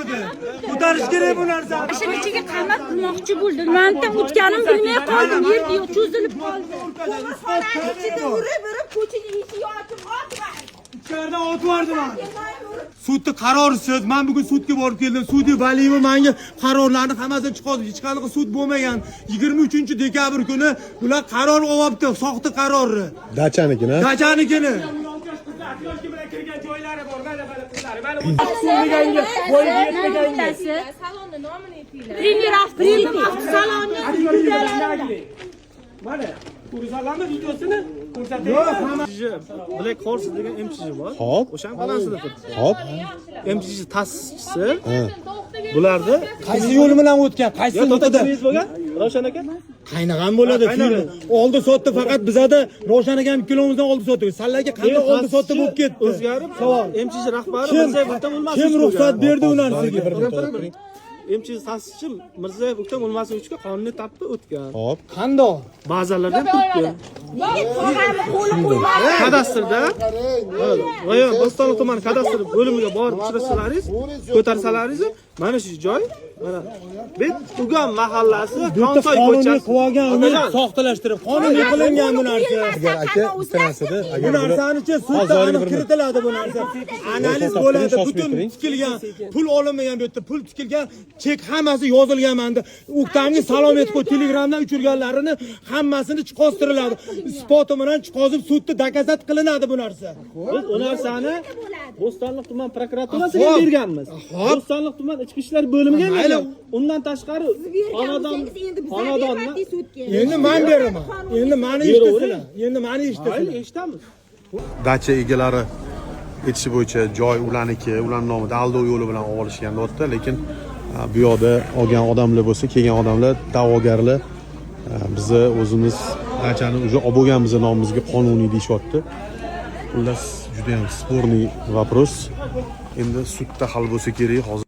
budi. Ko'tarish kerak bu narsani. Ishini ichiga qamat qilmoqchi bo'ldi. Mandan o'tganim bilmay qoldim. Yerda yo'q, cho'zilib qoldi. Xonani ichida urib, ko'chaga eshik ochib otdi. İçeriden ot vardı lan. Sudda qarorsiz. Men bugun sudga borib keldim. Sudi Valiyev menga qarorlarni hammasini chiqardi. Hech qanaqa sud bo'lmagan. 23-dekabr kuni ular qaror olibdi, soxta qarorni. Dachanikini. Dachanikini. Salonni nomini aytinglar. Premier avtosalonni. Mana ko'rsalarni videosini ko'rsataymi? Black Horse degan MCG bor. Hop. O'shan balansida turibdi. Hop. MCG ta'sischisi. Bularni Qaysi yo'l bilan o'tgan? Qaysi yo'lda yo'lda? bo'lgan? Ravshan aka? Qaynag'an bo'ladi. Oldi sotdi faqat bizada Ravshan akam ikkilovimizdan oldi sotdi. Sallaga qanday oldi sotdi bo'lib ketdi? O'zgarib, MCG rahbari Mirzayev o'lmaslik. Kim ruxsat berdi u narsaga? MCG ta'sischi Mirzayev o'lmaslikka qonuniy tartibda o'tgan. Hop. Qandoq? Ba'zalardan turibdi. Kadastrda G'oyat Bo'stonliq tumani kadastr bo'limiga borib uchrashsalaringiz, ko'tarsalaringiz, mana shu joy, mana bet Ugan mahallasi, Konsoy ko'chasi. Qilgan uni soxtalashtirib, qonuniy qilingan bu narsa. Agar aka bitta narsada Bu narsani-chi sudda aniq kiritiladi bu narsa. Analiz bo'ladi, butun tikilgan, pul olinmagan bu yerda, pul tikilgan, chek hammasi yozilgan menda. Uktamga salom etib qo'y, Telegramdan uchirganlarini hammasini chiqostiriladi. Isboti bilan chiqozib sudda dokazat qilinadi bu narsa. Biz u narsani Bo'stonliq tuman prokuraturasiga berganmiz. Bo'stonliq tuman ichki ishlar bo'limiga bergan. Undan tashqari xonadonni Endi men beraman. Endi meni eshitsinlar. Endi meni eshitsinlar. eshitamiz. Dacha egalari aytishi bo'yicha joy ularniki, ularning nomida aldov yo'li bilan olishgan deyapti, lekin bu yoqda olgan odamlar bo'lsa, kelgan odamlar da'vogarlar bizni o'zimiz dachani уже olib bo'lganmiz nomimizga qonuniy deyishyapti. Xullas juda ham sporniy вопрос. Endi sudda hal bo'lsa kerak. Hozir